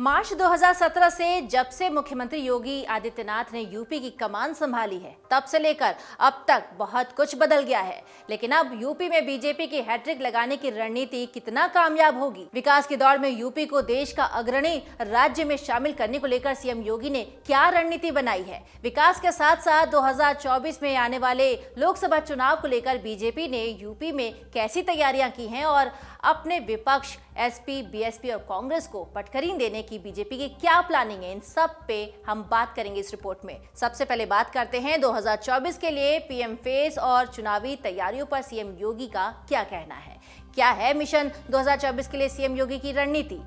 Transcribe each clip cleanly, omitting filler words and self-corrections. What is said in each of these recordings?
मार्च 2017 से जब से मुख्यमंत्री योगी आदित्यनाथ ने यूपी की कमान संभाली है, तब से लेकर अब तक बहुत कुछ बदल गया है। लेकिन अब यूपी में बीजेपी की हैट्रिक लगाने की रणनीति कितना कामयाब होगी? विकास की दौड़ में यूपी को देश का अग्रणी राज्य में शामिल करने को लेकर सीएम योगी ने क्या रणनीति बनाई है? विकास के साथ साथ 2024 में आने वाले लोकसभा चुनाव को लेकर बीजेपी ने यूपी में कैसी तैयारियां की हैं और अपने विपक्ष एसपी, बीएसपी और कांग्रेस को पटखनी देने की बीजेपी की क्या प्लानिंग है, इन सब पे हम बात करेंगे इस रिपोर्ट में। सबसे पहले बात करते हैं 2024 के लिए पीएम फेस और चुनावी तैयारियों पर सीएम योगी का क्या कहना है। क्या है मिशन 2024 के लिए सीएम योगी की रणनीति?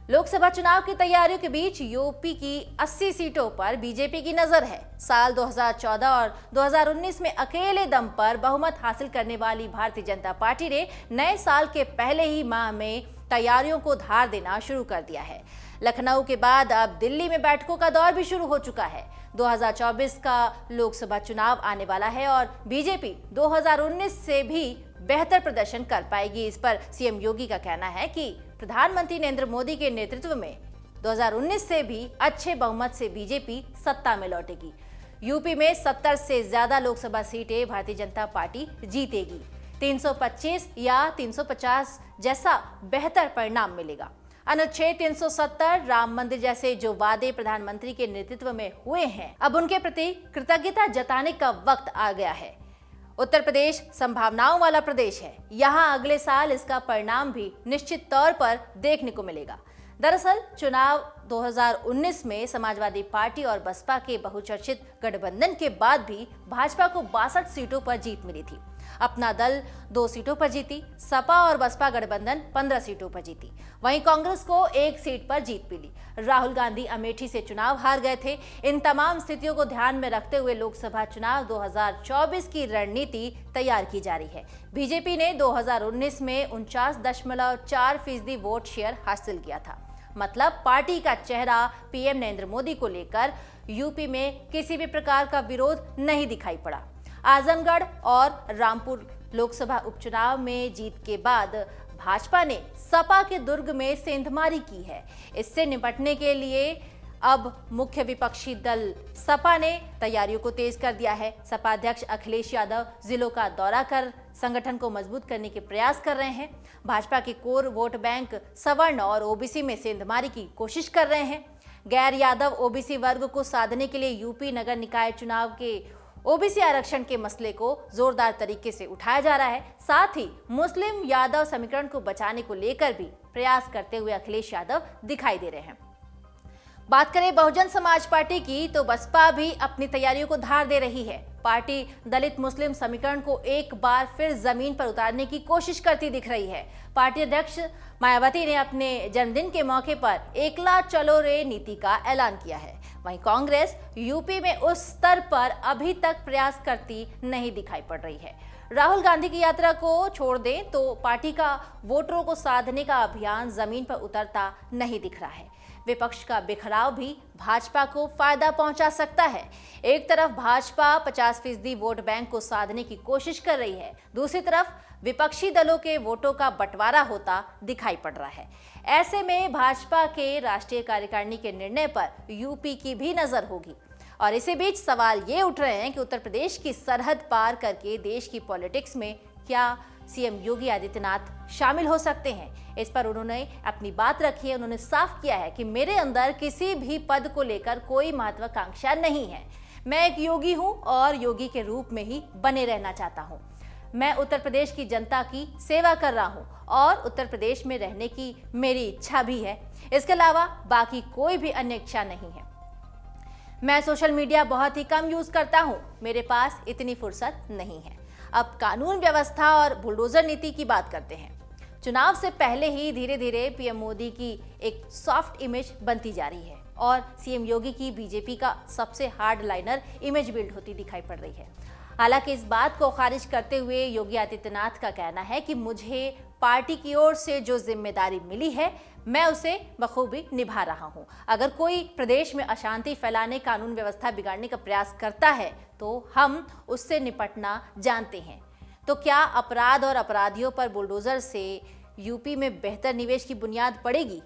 लोकसभा चुनाव की तैयारियों के बीच यूपी की 80 सीटों पर बीजेपी की नजर है। साल 2014 और 2019 में अकेले दम पर बहुमत हासिल करने वाली भारतीय जनता पार्टी ने नए साल के पहले ही माह में तैयारियों को धार देना शुरू कर दिया है। लखनऊ के बाद अब दिल्ली में बैठकों का दौर भी शुरू हो चुका है। 2024 का लोकसभा चुनाव आने वाला है और बीजेपी 2019 से भी बेहतर प्रदर्शन कर पाएगी। इस पर सीएम योगी का कहना है कि प्रधानमंत्री नरेंद्र मोदी के नेतृत्व में 2019 से भी अच्छे बहुमत से बीजेपी सत्ता में लौटेगी। यूपी में 70 से ज्यादा लोकसभा सीटें भारतीय जनता पार्टी जीतेगी। 325 या 350 जैसा बेहतर परिणाम मिलेगा। अनुच्छेद 370, राम मंदिर जैसे जो वादे प्रधानमंत्री के नेतृत्व में हुए हैं, अब उनके प्रति कृतज्ञता जताने का वक्त आ गया है। उत्तर प्रदेश संभावनाओं वाला प्रदेश है। यहाँ अगले साल इसका परिणाम भी निश्चित तौर पर देखने को मिलेगा। दरअसल चुनाव 2019 में समाजवादी पार्टी और बसपा के बहुचर्चित गठबंधन के बाद भी भाजपा को 62 सीटों पर जीत मिली थी। अपना दल 2 सीटों पर जीती। सपा और बसपा गठबंधन 15 सीटों पर जीती। वहीं कांग्रेस को 1 सीट पर जीत मिली। राहुल गांधी अमेठी से चुनाव हार गए थे। इन तमाम स्थितियों को ध्यान में रखते हुए लोकसभा चुनाव 2024 की रणनीति तैयार की जा रही है। बीजेपी ने 2019 में 49.4% वोट शेयर हासिल किया था। मतलब पार्टी का चेहरा पीएम नरेंद्र मोदी को लेकर यूपी में किसी भी प्रकार का विरोध नहीं दिखाई पड़ा। आजमगढ़ और रामपुर लोकसभा उपचुनाव में जीत के बाद भाजपा ने सपा के दुर्ग में सेंधमारी की है। इससे निपटने के लिए अब मुख्य विपक्षी दल सपा ने तैयारियों को तेज कर दिया है। सपा अध्यक्ष अखिलेश यादव जिलों का दौरा कर संगठन को मजबूत करने के प्रयास कर रहे हैं। भाजपा के कोर वोट बैंक सवर्ण और ओबीसी में सेंधमारी की कोशिश कर रहे हैं। गैर यादव ओबीसी वर्ग को साधने के लिए यूपी नगर निकाय चुनाव के ओबीसी आरक्षण के मसले को जोरदार तरीके से उठाया जा रहा है। साथ ही मुस्लिम यादव समीकरण को बचाने को लेकर भी प्रयास करते हुए अखिलेश यादव दिखाई दे रहे हैं। बात करें बहुजन समाज पार्टी की, तो बसपा भी अपनी तैयारियों को धार दे रही है। पार्टी दलित मुस्लिम समीकरण को एक बार फिर जमीन पर उतारने की कोशिश करती दिख रही है। पार्टी अध्यक्ष मायावती ने अपने जन्मदिन के मौके पर एकला चलो रे नीति का ऐलान किया है। वहीं कांग्रेस यूपी में उस स्तर पर अभी तक प्रयास करती नहीं दिखाई पड़ रही है। राहुल गांधी की यात्रा को छोड़ दें तो पार्टी का वोटरों को साधने का अभियान जमीन पर उतरता नहीं दिख रहा है। विपक्ष का बिखराव भी भाजपा को फायदा पहुंचा सकता है। एक तरफ भाजपा 50% वोट बैंक को साधने की कोशिश कर रही है, दूसरी तरफ विपक्षी दलों के वोटों का बंटवारा होता दिखाई पड़ रहा है। ऐसे में भाजपा के राष्ट्रीय कार्यकारिणी के निर्णय पर यूपी की भी नजर होगी। और इसी बीच सवाल ये उठ रहे हैं कि उत्तर प्रदेश की सरहद पार करके देश की पॉलिटिक्स में क्या सीएम योगी आदित्यनाथ शामिल हो सकते हैं? इस पर उन्होंने अपनी बात रखी है। उन्होंने साफ किया है कि मेरे अंदर किसी भी पद को लेकर कोई महत्वाकांक्षा नहीं है। मैं एक योगी हूं और योगी के रूप में ही बने रहना चाहता हूं। मैं उत्तर प्रदेश की जनता की सेवा कर रहा हूं और उत्तर प्रदेश में रहने की मेरी इच्छा भी है। इसके अलावा बाकी कोई भी अन्य इच्छा नहीं है। मैं सोशल मीडिया बहुत ही कम यूज करता हूं। मेरे पास इतनी फुर्सत नहीं है। अब कानून व्यवस्था और बुलडोजर नीति की बात करते हैं। चुनाव से पहले ही धीरे धीरे पीएम मोदी की एक सॉफ्ट इमेज बनती जा रही है और सीएम योगी की बीजेपी का सबसे हार्ड लाइनर इमेज बिल्ड होती दिखाई पड़ रही है। हालांकि इस बात को खारिज करते हुए योगी आदित्यनाथ का कहना है कि मुझे पार्टी की ओर से जो जिम्मेदारी मिली है मैं उसे बखूबी निभा रहा हूं। अगर कोई प्रदेश में अशांति फैलाने, कानून व्यवस्था बिगाड़ने का प्रयास करता है तो हम उससे निपटना जानते हैं। तो क्या अपराध और अपराधियों पर बुलडोजर से यूपी में बेहतर निवेश की बुनियाद पड़ेगी?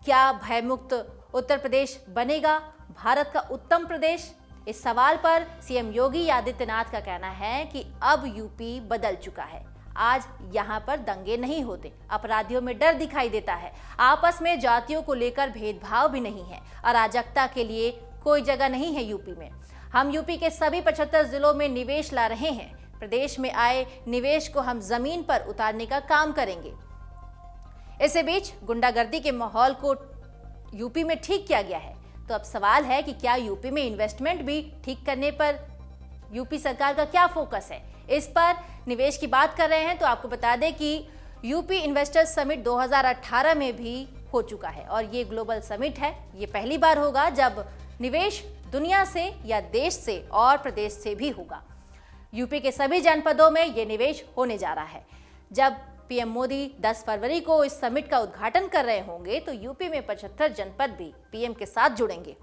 क्या भयमुक्त उत्तर प्रदेश बनेगा भारत का उत्तम प्रदेश? इस सवाल पर सीएम योगी आदित्यनाथ का कहना है कि अब यूपी बदल चुका है। आज यहाँ पर दंगे नहीं होते, अपराधियों में डर दिखाई देता है, आपस में जातियों को लेकर भेदभाव भी नहीं है, अराजकता के लिए कोई जगह नहीं है यूपी में। हम यूपी के सभी 75 जिलों में निवेश ला रहे हैं। प्रदेश में आए निवेश को हम जमीन पर उतारने का काम करेंगे। इसी बीच गुंडागर्दी के माहौल को यूपी में ठीक किया गया है। तो अब सवाल है कि क्या यूपी में इन्वेस्टमेंट भी ठीक करने पर यूपी सरकार का क्या फोकस है? इस पर निवेश की बात कर रहे हैं तो आपको बता दें कि यूपी इन्वेस्टर्स समिट 2018 में भी हो चुका है और ये ग्लोबल समिट है। ये पहली बार होगा जब निवेश दुनिया से या देश से और प्रदेश से भी होगा। यूपी के सभी जनपदों में ये निवेश होने जा रहा है। जब पीएम मोदी 10 फरवरी को इस समिट का उद्घाटन कर रहे होंगे तो यूपी में 75 जनपद भी पीएम के साथ जुड़ेंगे।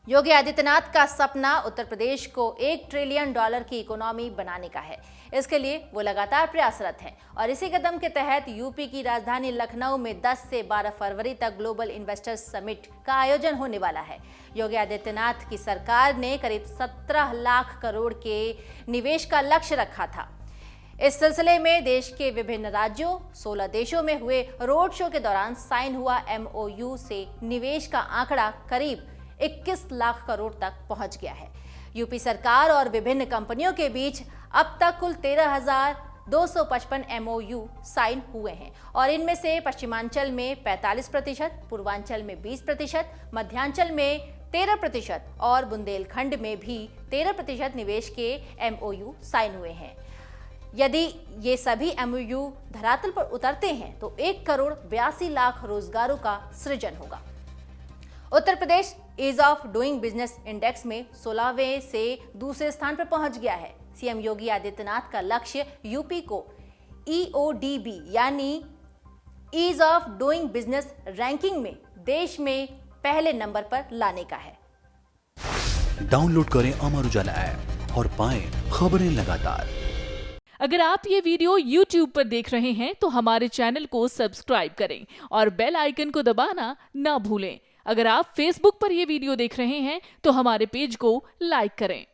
योगी आदित्यनाथ का सपना उत्तर प्रदेश को $1 ट्रिलियन की इकोनॉमी बनाने का है। इसके लिए वो लगातार प्रयासरत हैं और इसी कदम के तहत यूपी की राजधानी लखनऊ में 10 से 12 फरवरी तक ग्लोबल इन्वेस्टर्स समिट का आयोजन होने वाला है। योगी आदित्यनाथ की सरकार ने करीब 17 लाख करोड़ के निवेश का लक्ष्य रखा था। इस सिलसिले में देश के विभिन्न राज्यों 16 देशों में हुए रोड शो के दौरान साइन हुआ MOU से निवेश का आंकड़ा करीब 21 लाख करोड़ तक पहुंच गया है। यूपी सरकार और विभिन्न कंपनियों के बीच अब तक कुल 13,255 MOU साइन हुए हैं और इनमें से पश्चिमांचल में 45%, पूर्वांचल में 20%, मध्यांचल में 13% और बुंदेलखंड में भी 13% निवेश के MOU साइन हुए हैं। यदि ये सभी MOU धरातल पर उतरते हैं तो 1,82,00,000 रोजगारों का सृजन होगा। Uttar Pradesh ease of doing business index में 16वें से दूसरे स्थान पर पहुंच गया है। सीएम योगी आदित्यनाथ का लक्ष्य यूपी को EODB यानी ease of doing business ranking में देश में पहले नंबर पर लाने का है। डाउनलोड करें अमर उजाला ऐप और पाएं खबरें लगातार। अगर आप ये वीडियो YouTube पर देख रहे हैं तो हमारे चैनल को सब्सक्राइब करें और बेल आइकन को दबाना ना भूलें। अगर आप Facebook पर ये वीडियो देख रहे हैं तो हमारे पेज को लाइक करें।